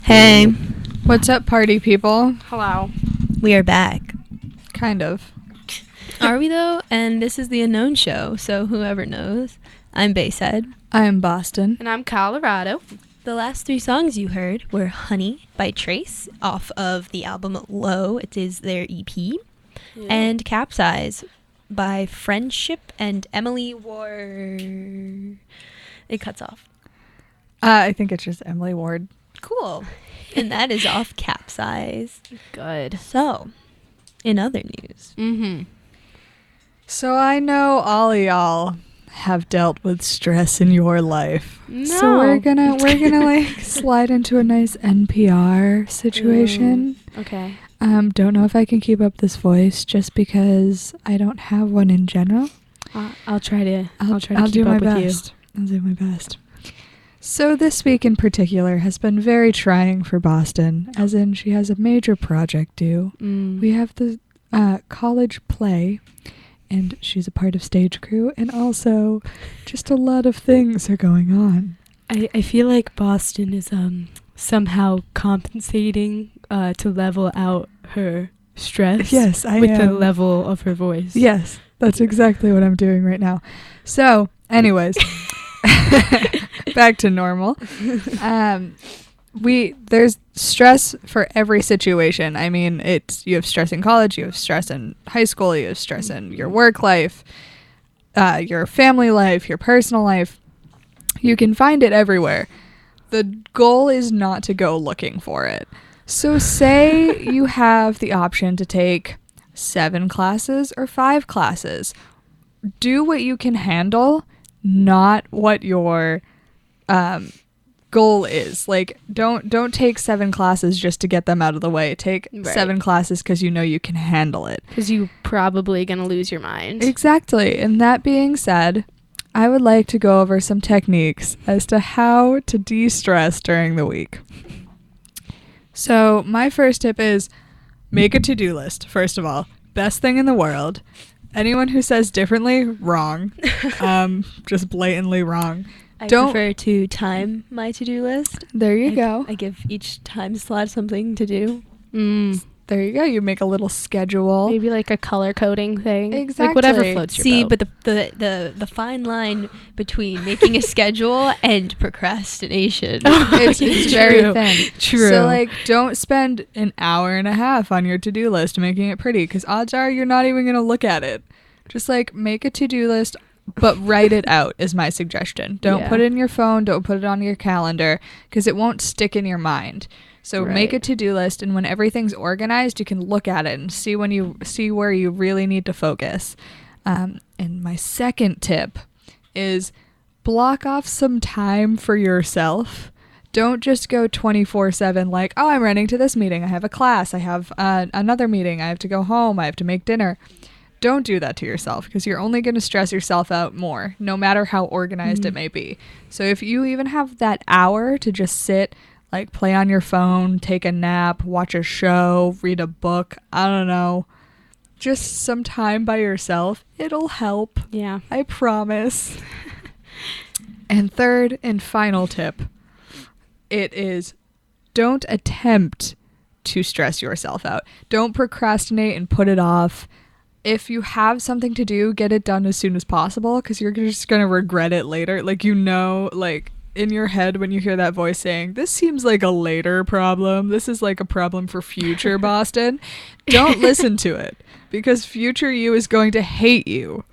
Hey, What's up, party people? Hello. we are back. Kind of. Are we though? And this is the Unknown Show, so whoever knows. I'm Bayside. I am Boston. And I'm Colorado. The last three songs you heard were Honey by Trace off of the album Low, it is their EP, and Capsize by Friendship and Emily Ward. It cuts off. I think it's just Emily Ward. Cool. And that is off Capsize. Good. So, in other news. Mm-hmm. So I know all of y'all have dealt with stress in your life. No. So we're gonna like slide into a nice NPR situation. Okay. Don't know if I can keep up this voice just because I don't have one in general. I'll try to. I'll try to I'll keep do my up with best. I'll do my best. So this week in particular has been very trying for Boston, as in she has a major project due. you. We have the college play, and she's a part of stage crew, and also just a lot of things are going on. I feel like Boston is somehow compensating to level out her stress. Yes, I with am. the level of her voice. Yes, that's exactly what I'm doing right now. So, anyways, back to normal. There's stress for every situation. I mean, you have stress in college, you have stress in high school, you have stress in your work life, your family life, your personal life. You can find it everywhere. The goal is not to go looking for it. So say you have the option to take 7 classes or 5 classes. Do what you can handle, not what your goal is. Like, don't take 7 classes just to get them out of the way. Take 7 classes because you know you can handle it. Because you probably gonna lose your mind. Exactly. And that being said, I would like to go over some techniques as to how to de-stress during the week. So my first tip is make a to-do list, first of all. Best thing in the world. Anyone who says differently, wrong. Just blatantly wrong. I Don't- prefer to time my to-do list. There you go. I give each time slot something to do. There you go. You make a little schedule. Maybe like a color coding thing. Exactly. Like whatever floats your See, boat. but the fine line between making a schedule and procrastination. It's very True. thin. True. So, like, don't spend an hour and a half on your to-do list making it pretty, because odds are you're not even going to look at it. Just, like, make a to-do list, but write it out is my suggestion. Don't Yeah. put it in your phone. Don't put it on your calendar, because it won't stick in your mind. So make a Right. to-do list, and when everything's organized, you can look at it and see where you really need to focus. And my second tip is block off some time for yourself. Don't just go 24/7 like, oh, I'm running to this meeting. I have a class. I have another meeting. I have to go home. I have to make dinner. Don't do that to yourself, because you're only going to stress yourself out more, no matter how organized it may be. So if you even have that hour to just sit, like play on your phone, take a nap, watch a show, read a book, I don't know, just some time by yourself, it'll help. yeah. I promise. And third and final tip, it is don't attempt to stress yourself out. Don't procrastinate and put it off. If you have something to do, get it done as soon as possible, because you're just going to regret it later. Like, like in your head when you hear that voice saying, this seems like a later problem. This is like a problem for future Boston. Don't listen to it, because future you is going to hate you.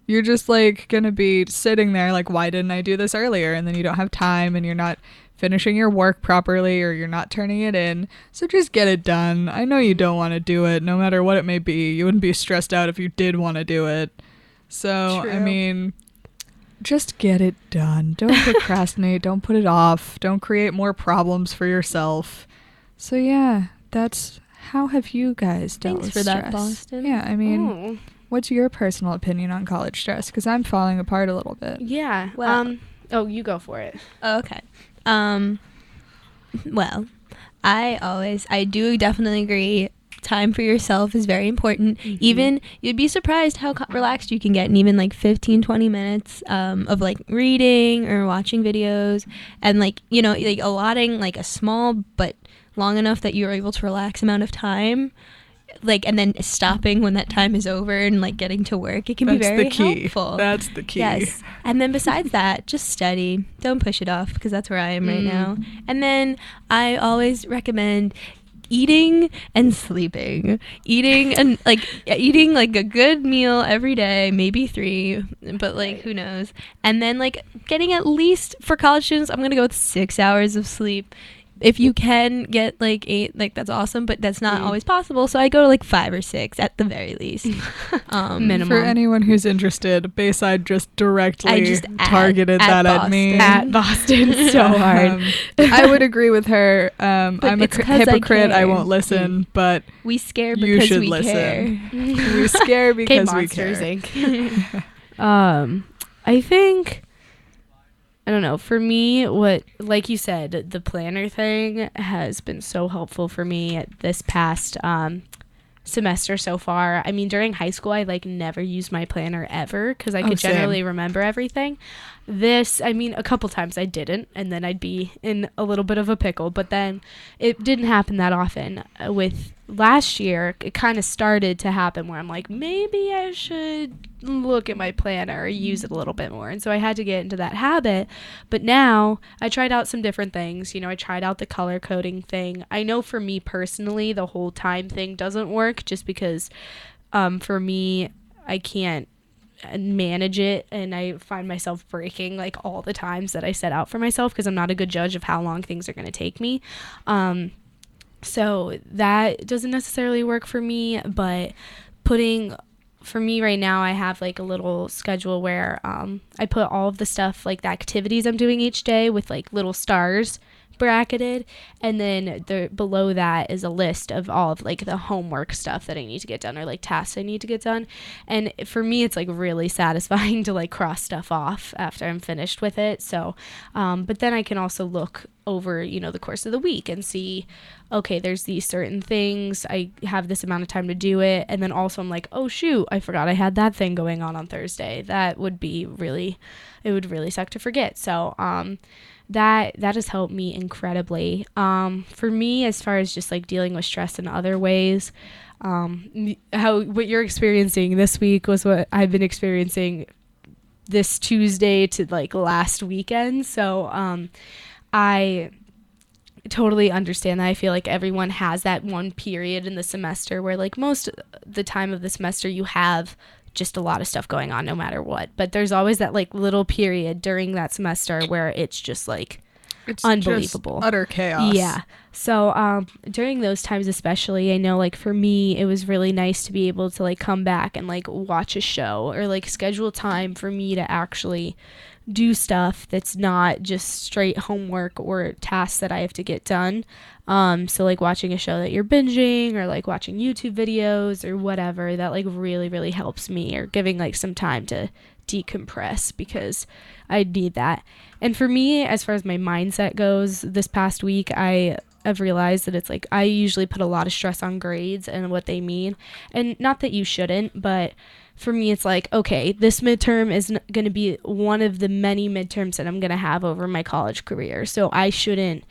You're just like going to be sitting there like, why didn't I do this earlier? And then you don't have time, and you're not finishing your work properly, or you're not turning it in. So just get it done. I know you don't want to do it, no matter what it may be. You wouldn't be stressed out if you did want to do it. So, I True. mean, just get it done. Don't procrastinate. Don't put it off. Don't create more problems for yourself. So yeah, that's how have you guys dealt Thanks with for that, stress? Boston. Yeah, I mean, Oh. what's your personal opinion on college stress? Because I'm falling apart a little bit. Yeah. Well- Oh, you go for it. Okay. Well, I do definitely agree. time for yourself is very important. Even you'd be surprised how relaxed you can get in even like 15-20 minutes of like reading or watching videos, and like, you know, like allotting like a small but long enough that you're able to relax amount of time, like, and then stopping when that time is over and like getting to work. It can be very helpful. That's the key. Yes. And then besides that, just study. Don't push it off, because that's where I am right now. And then I always recommend eating and sleeping. Eating like a good meal every day, maybe 3, but like who knows. And then like getting at least, for college students, I'm going to go with 6 hours of sleep. If you can get like 8, like that's awesome, but that's not always possible. So I go to like 5 or 6 at the very least. Minimum. For anyone who's interested, Bayside just directly targeted that at me. At Boston, so hard. I would agree with her. I'm a it's 'cause I hypocrite. I care. won't listen, but We scare you because should we listen. care. We scare because we Monsters, care. Inc. I think, I don't know, for me, what, like you said, the planner thing has been so helpful for me this past semester so far. I mean, during high school, I like never used my planner ever, because I could generally remember everything. This, I mean, a couple times I didn't, and then I'd be in a little bit of a pickle, but then it didn't happen that often. With last year, it kind of started to happen where I'm like, maybe I should look at my planner or use it a little bit more. And so I had to get into that habit. But now I tried out some different things. You know, I tried out the color coding thing. I know for me personally, the whole time thing doesn't work, just because for me, I can't manage it, and I find myself breaking like all the times that I set out for myself, because I'm not a good judge of how long things are going to take me. So that doesn't necessarily work for me, but for me right now, I have like a little schedule where I put all of the stuff, like the activities I'm doing each day, with like little stars bracketed, and then below that is a list of all of like the homework stuff that I need to get done, or like tasks I need to get done. And for me, it's like really satisfying to like cross stuff off after I'm finished with it. So but then I can also look over, you know, the course of the week and see, okay, there's these certain things, I have this amount of time to do it. And then also I'm like, oh shoot, I forgot I had that thing going on Thursday. It would really suck to forget. So that has helped me incredibly. For me, as far as just like dealing with stress in other ways, what you're experiencing this week was what I've been experiencing this Tuesday to like last weekend. So I totally understand that. I feel like everyone has that one period in the semester where like most of the time of the semester you have just a lot of stuff going on no matter what, but there's always that like little period during that semester where it's just like it's unbelievable, just utter chaos. Yeah. So during those times especially, I know like for me it was really nice to be able to like come back and like watch a show, or like schedule time for me to actually do stuff that's not just straight homework or tasks that I have to get done. So like watching a show that you're binging, or like watching YouTube videos or whatever, that like really, really helps me, or giving like some time to decompress, because I need that. And for me, as far as my mindset goes, this past week, I've realized that it's like I usually put a lot of stress on grades and what they mean. And not that you shouldn't, but for me, it's like, okay, this midterm is going to be one of the many midterms that I'm going to have over my college career. So I shouldn't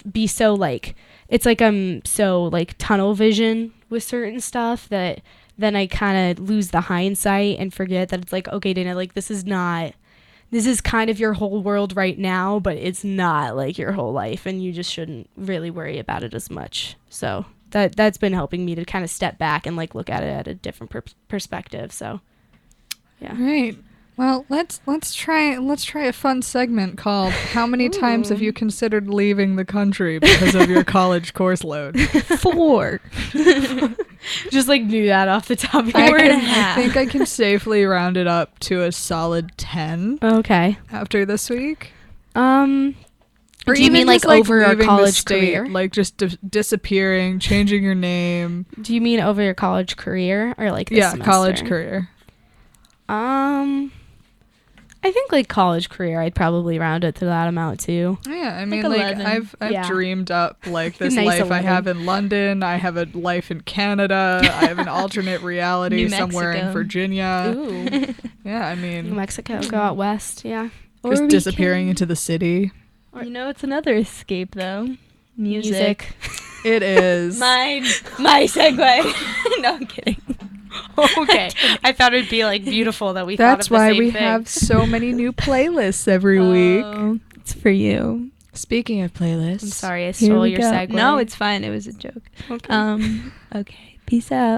be so like, it's like I'm so like tunnel vision with certain stuff that then I kind of lose the hindsight and forget that it's like, okay, Dana, like this is kind of your whole world right now, but it's not like your whole life, and you just shouldn't really worry about it as much. So that's been helping me to kind of step back and like look at it at a different perspective. So yeah. Right. Well, let's try a fun segment called "How many times have you considered leaving the country because of your college course load?" 4. Just like knew that off the top of your I think I can safely round it up to a solid 10. Okay. After this week. Or do you mean like over your college career? Like just disappearing, changing your name. Do you mean over your college career, or like this semester? College career. I I think like college career, I'd probably round it to that amount too. Yeah, I Like mean, like 11. I've Yeah. dreamed up like this Nice life 11. I have in London. I have a life in Canada. I have an alternate reality New somewhere in Mexico. Virginia. Ooh, Yeah, I New mean, Mexico, go out west. Yeah, just we disappearing can- into the city. You know, it's another escape though. Music. It is. My segue. No, I'm kidding. okay. I thought it'd be like beautiful that we. That's thought of the why same we thing. have so many new playlists every week. Oh, it's for you. Speaking of playlists, I'm sorry, I Here stole we your go. segue. No, it's fine. It was a joke. okay. Okay. Peace out.